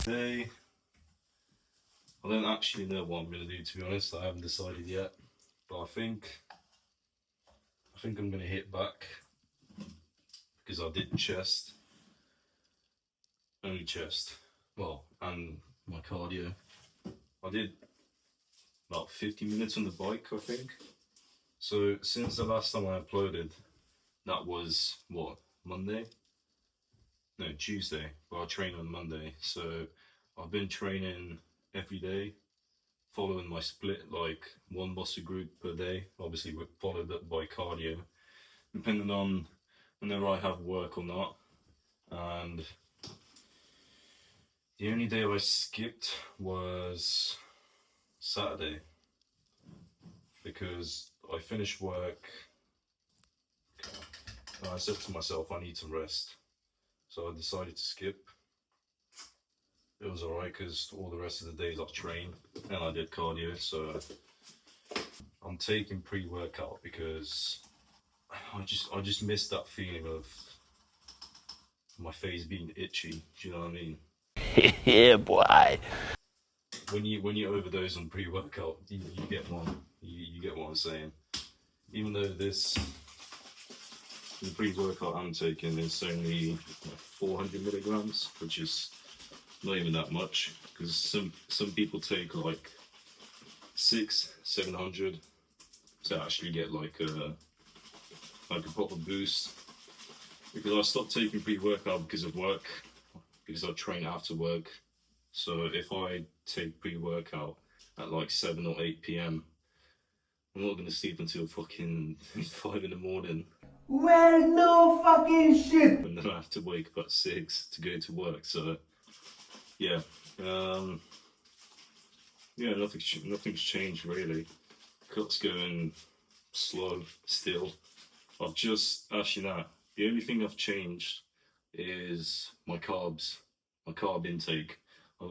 Today, I don't actually know what I'm gonna do, to be honest. I haven't decided yet, but I think I'm gonna hit back because I did chest, only chest, well, and my cardio. I did about 50 minutes on the bike, I think. So since the last time I uploaded, that was what, Monday? No, Tuesday. But I train on Monday, so I've been training every day, following my split, like one muscle group per day. Obviously, followed up by cardio, depending on whenever I have work or not. And the only day I skipped was Saturday because I finished work and I said to myself, I need to rest. So I decided to skip. It was alright because all the rest of the days I've trained and I did cardio. So I'm taking pre-workout because I just missed that feeling of my face being itchy. Do you know what I mean? Yeah, boy. When you overdose on pre-workout, you get one. You get what I'm saying. Even though the pre-workout I'm taking is only 400 milligrams, which is not even that much, because some people take like 600-700 to actually get like a proper boost. Because I stopped taking pre-workout because of work, because I train after work. So if I take pre-workout at like 7 or 8 p.m, I'm not gonna sleep until fucking 5 in the morning. Well, no fucking shit. And then I have to wake up at 6 to go to work. So yeah, yeah, nothing's changed really. Cut's going slow still. I've just actually that. The only thing I've changed is my carbs, my carb intake. I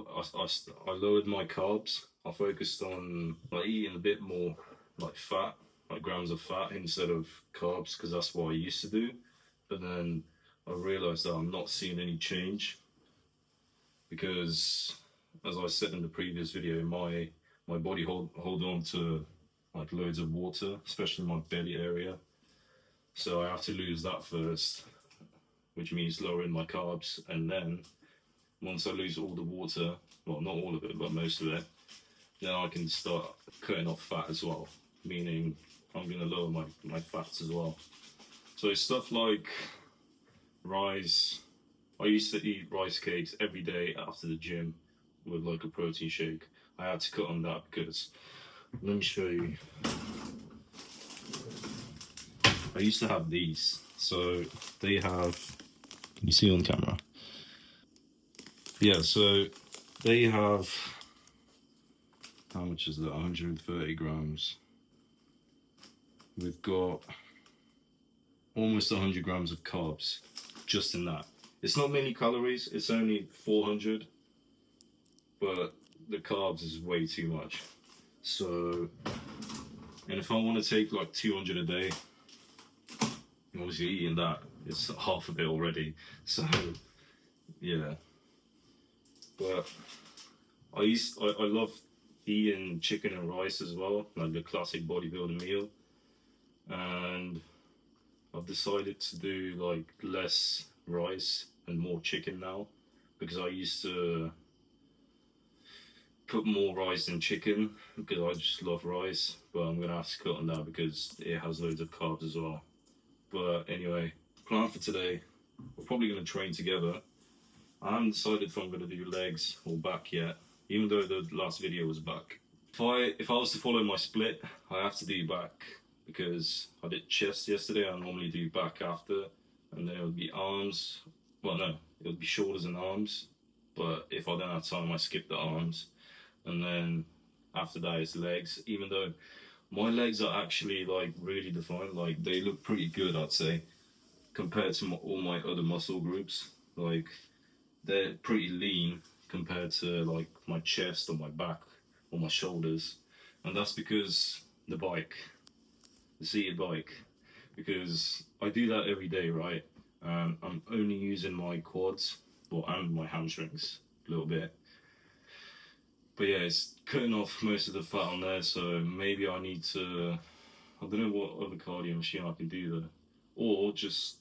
lowered my carbs. I focused on like eating a bit more like fat, like grams of fat instead of carbs, because that's what I used to do. But then I realized that I'm not seeing any change because, as I said in the previous video, my body hold on to like loads of water, especially my belly area. So I have to lose that first, which means lowering my carbs, and then once I lose all the water, well, not all of it, but most of it, then I can start cutting off fat as well, meaning I'm going to lower my fats as well. So stuff like rice. I used to eat rice cakes every day after the gym with like a protein shake. I had to cut on that because, let me show you. I used to have these. So they have, can you see on camera? Yeah, so they have, how much is that? 130 grams. We've got almost 100 grams of carbs just in that. It's not many calories, it's only 400, but the carbs is way too much. So, and if I want to take like 200 a day, obviously eating that, it's half of it already. So, yeah. But I love eating chicken and rice as well, like the classic bodybuilder meal. And I've decided to do like less rice and more chicken now, because I used to put more rice than chicken because I just love rice, but I'm gonna have to cut on that because it has loads of carbs as well. But anyway, plan for today, we're probably gonna train together. I haven't decided if I'm gonna do legs or back yet, even though the last video was back. If I was to follow my split, I have to do back because I did chest yesterday. I normally do back after, and then it would be arms. Well, no, it would be shoulders and arms. But if I don't have time, I skip the arms, and then after that is legs. Even though my legs are actually like really defined, like they look pretty good, I'd say, compared to all my other muscle groups. Like they're pretty lean compared to like my chest or my back or my shoulders, and that's because the bike, the seated bike, because I do that every day, right? I'm only using my quads, well, and my hamstrings a little bit, But yeah, it's cutting off most of the fat on there, so maybe I need to. I don't know what other cardio machine I can do there, or just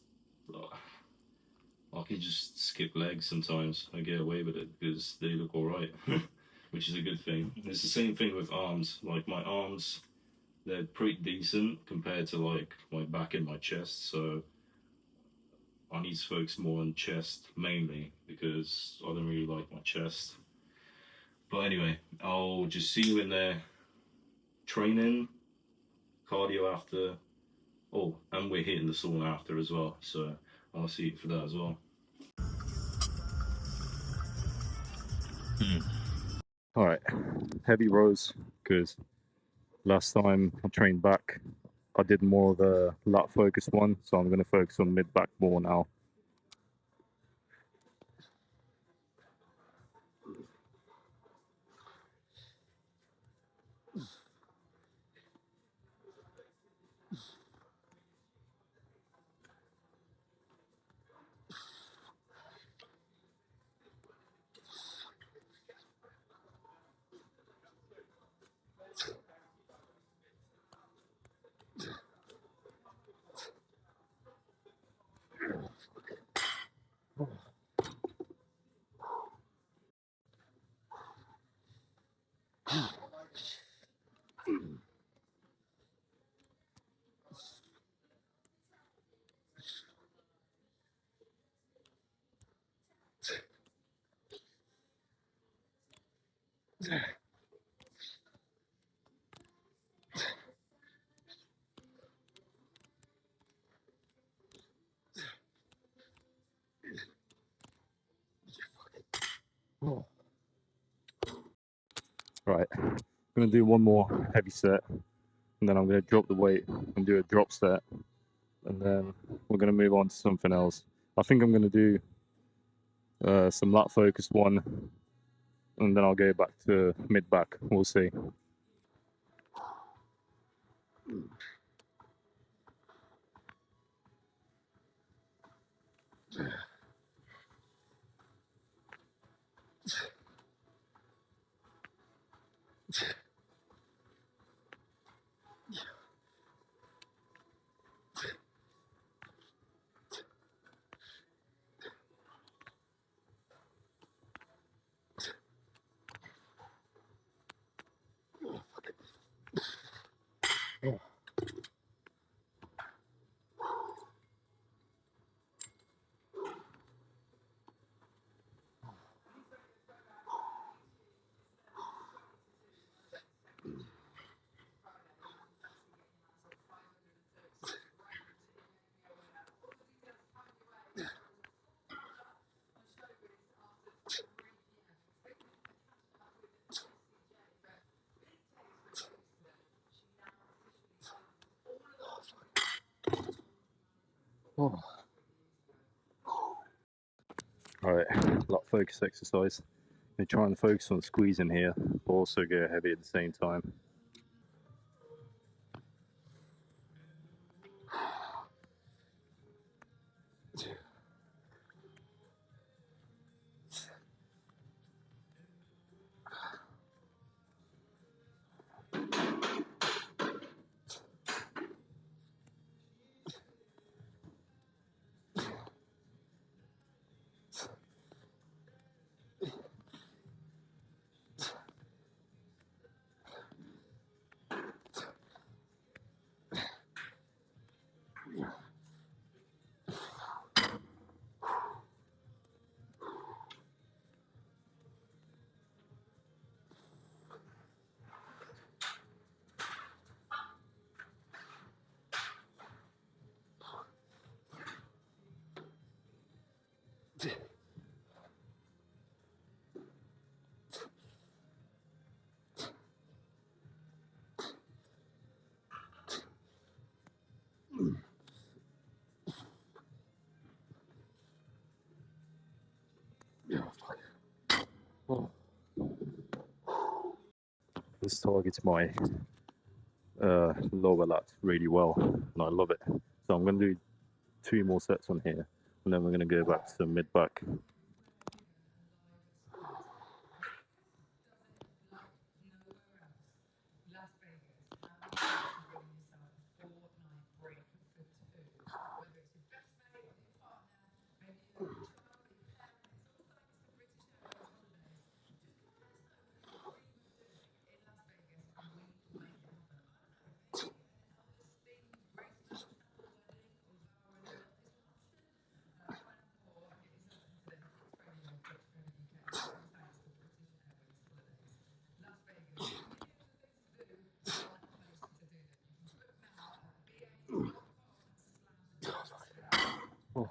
I can just skip legs sometimes and get away with it because they look alright, which is a good thing. It's the same thing with arms. Like my arms, they're pretty decent compared to like my back and my chest. So I need to focus more on chest mainly because I don't really like my chest. But anyway, I'll just see you in there training, cardio after. Oh, and we're hitting the sauna after as well. So I'll see you for that as well. All right, heavy rows because last time I trained back, I did more of the lat focused one, so I'm going to focus on mid back more now. Right, I'm going to do one more heavy set, and then I'm going to drop the weight and do a drop set, and then we're going to move on to something else. I think I'm going to do some lat focused one, and then I'll go back to mid back. We'll see. All right, lat focus exercise. I'm trying to focus on squeezing here, but also go heavy at the same time. This targets my lower lat really well, and I love it. So I'm going to do 2 more sets on here, and then we're going to go back to mid back. Oh.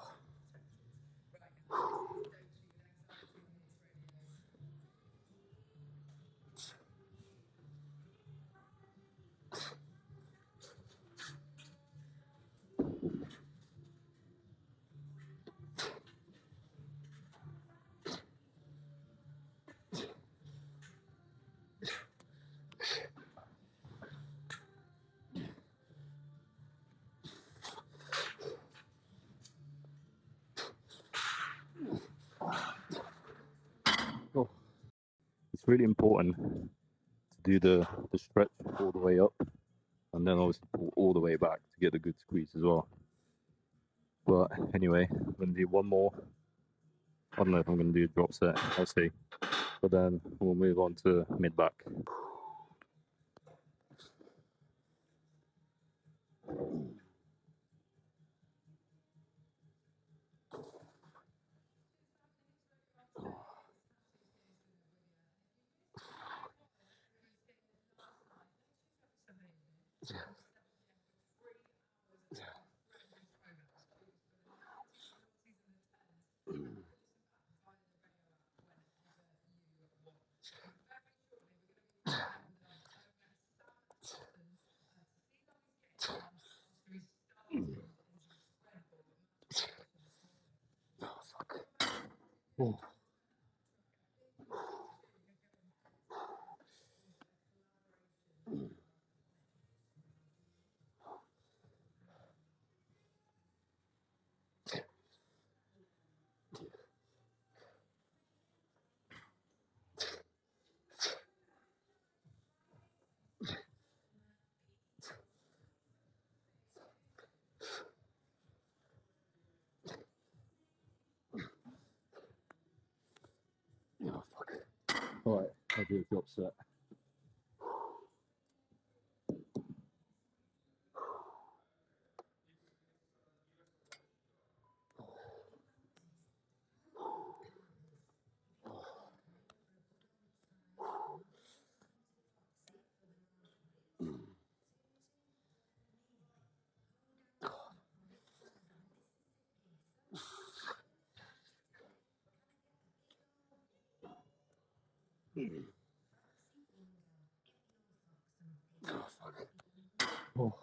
Oh. It's really important to do the stretch all the way up and then obviously pull all the way back to get a good squeeze as well. But anyway, I'm going to do one more. I don't know if I'm going to do a drop set, I'll see. But then we'll move on to mid back. Oh. Oh, fuck. Alright, I'll do a drop set. Oh, fuck. Oh.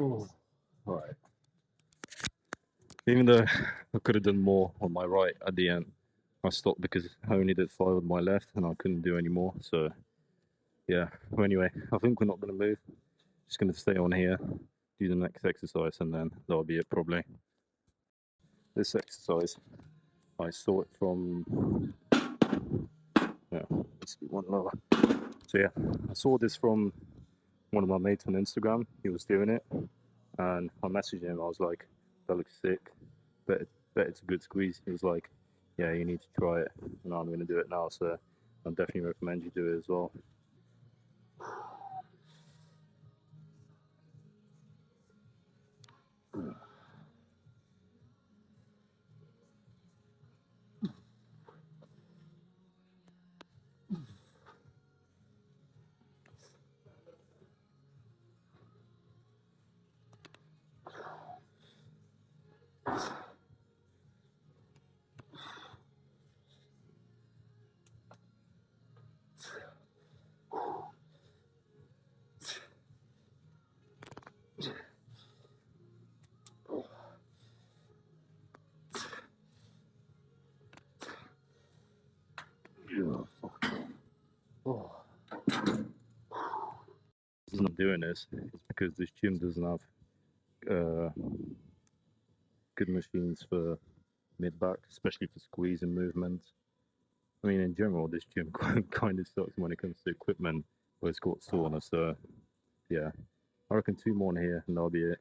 Oh. Alright. Even though I could have done more on my right at the end, I stopped because I only did 5 on my left and I couldn't do any more. So, yeah. Well, anyway, I think we're not going to move. Just going to stay on here, do the next exercise, and then that'll be it probably. This exercise, I saw it from. Yeah, let's do one lower. So, yeah, I saw this from one of my mates on Instagram. He was doing it, and I messaged him. I was like, that looks sick. Bet it's a good squeeze. He was like, yeah, you need to try it. And I'm going to do it now. So I definitely recommend you do it as well. Yeah, fuck. Oh. The reason I'm doing this is because this gym doesn't have uh, good machines for mid back, especially for squeeze and movement. I mean, in general, this gym kind of sucks when it comes to equipment, but it's got sauna. So, yeah, I reckon 2 more in here and that'll be it.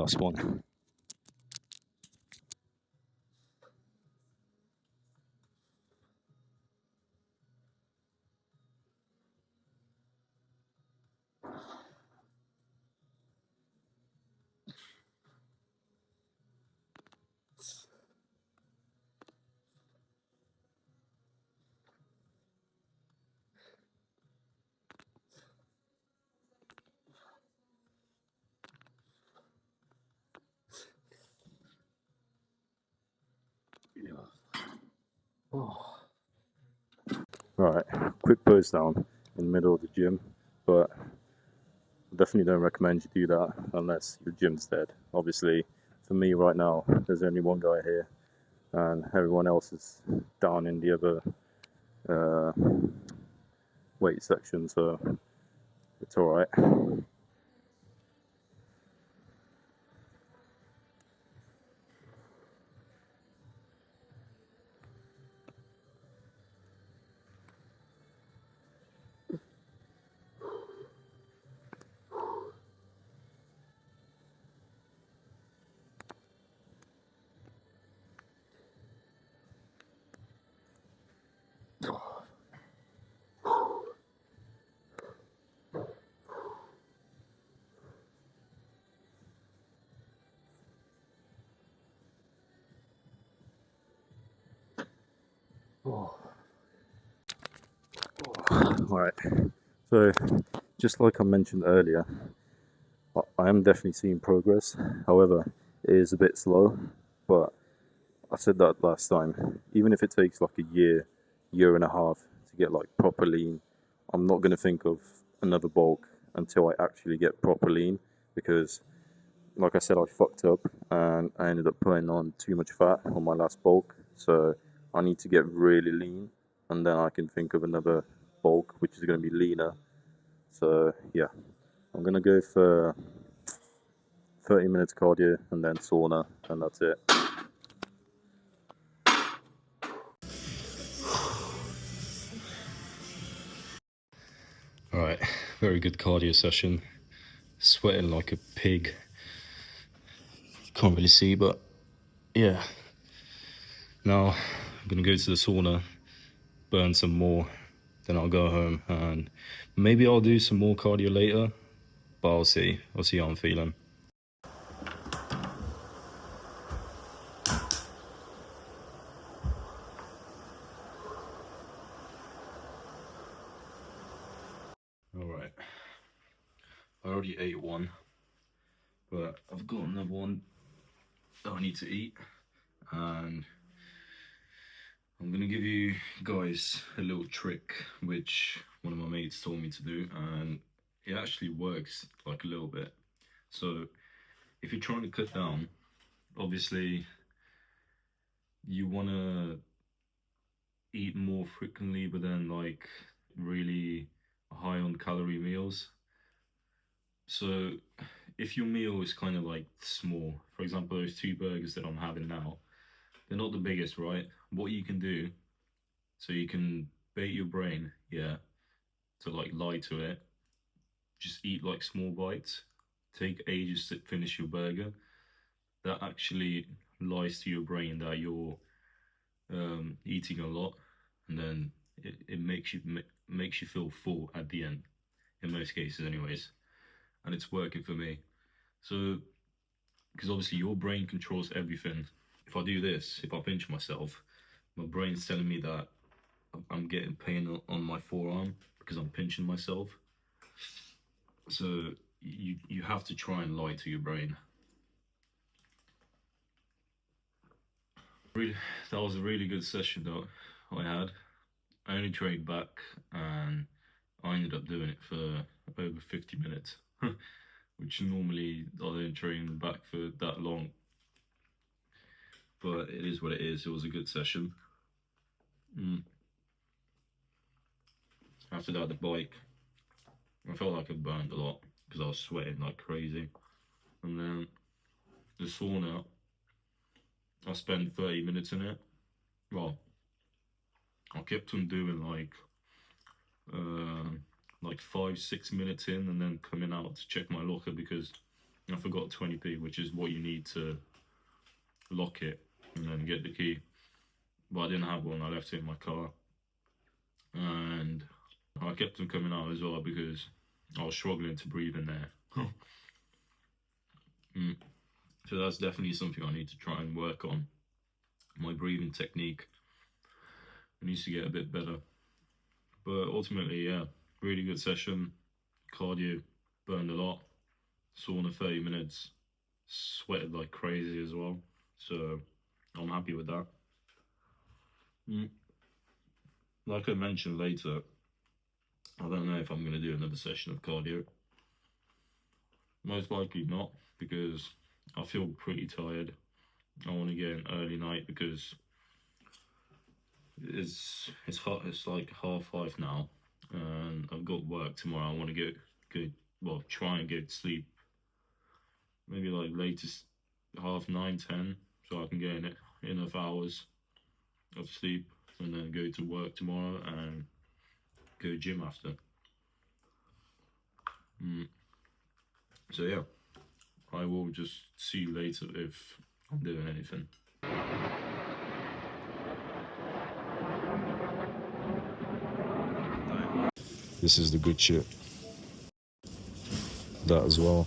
last one. Right, quick pose down in the middle of the gym, but definitely don't recommend you do that unless your gym's dead. Obviously, for me right now, there's only one guy here, and everyone else is down in the other weight section, so it's all right. All right. So, just like I mentioned earlier, I am definitely seeing progress. However, it is a bit slow, but I said that last time. Even if it takes like a year and a half to get like proper lean, I'm not going to think of another bulk until I actually get proper lean because, like I said, I fucked up and I ended up putting on too much fat on my last bulk. So I need to get really lean and then I can think of another bulk which is going to be leaner. So yeah, I'm going to go for 30 minutes cardio and then sauna, and that's it. All right, very good cardio session. Sweating like a pig. Can't really see, but yeah. Now I'm gonna go to the sauna, burn some more, then I'll go home and maybe I'll do some more cardio later, but I'll see. I'll see how I'm feeling. All right. I already ate one, but I've got another one that I need to eat, and I'm gonna give you guys a little trick which one of my mates told me to do, and it actually works like a little bit. So if you're trying to cut down, obviously you wanna eat more frequently, but then like really high on calorie meals. So if your meal is kind of like small, for example, those two burgers that I'm having now, they're not the biggest, right? What you can do, so you can bait your brain, yeah, to like lie to it. Just eat like small bites. Take ages to finish your burger. That actually lies to your brain that you're eating a lot, and then it makes you feel full at the end. In most cases, anyways, and it's working for me. So, because obviously your brain controls everything. If I do this, if I pinch myself, my brain's telling me that I'm getting pain on my forearm because I'm pinching myself. So you have to try and lie to your brain. Really, that was a really good session that I had. I only trained back and I ended up doing it for over 50 minutes, which normally I don't train back for that long. But it is what it is. It was a good session. After that, the bike, I felt like I burned a lot because I was sweating like crazy. And then the sauna, I spent 30 minutes in it. Well, I kept on doing uh, like 5, 6 minutes in and then coming out to check my locker because I forgot 20p, which is what you need to lock it and then get the key. But I didn't have one. I left it in my car, and I kept them coming out as well because I was struggling to breathe in there. So that's definitely something I need to try and work on. My breathing technique needs to get a bit better. But ultimately, yeah, really good session. Cardio, burned a lot. Sauna 30 minutes. Sweated like crazy as well. So I'm happy with that. Like I mentioned later, I don't know if I'm going to do another session of cardio. Most likely not, because I feel pretty tired. I want to get an early night because it's hot. It's like 5:30 now, and I've got work tomorrow. I want to get good. Well, try and get to sleep. Maybe like latest 9:30, 10, so I can get enough hours of sleep, and then go to work tomorrow and go gym after. So yeah, I will just see you later if I'm doing anything. This is the good shit. That as well.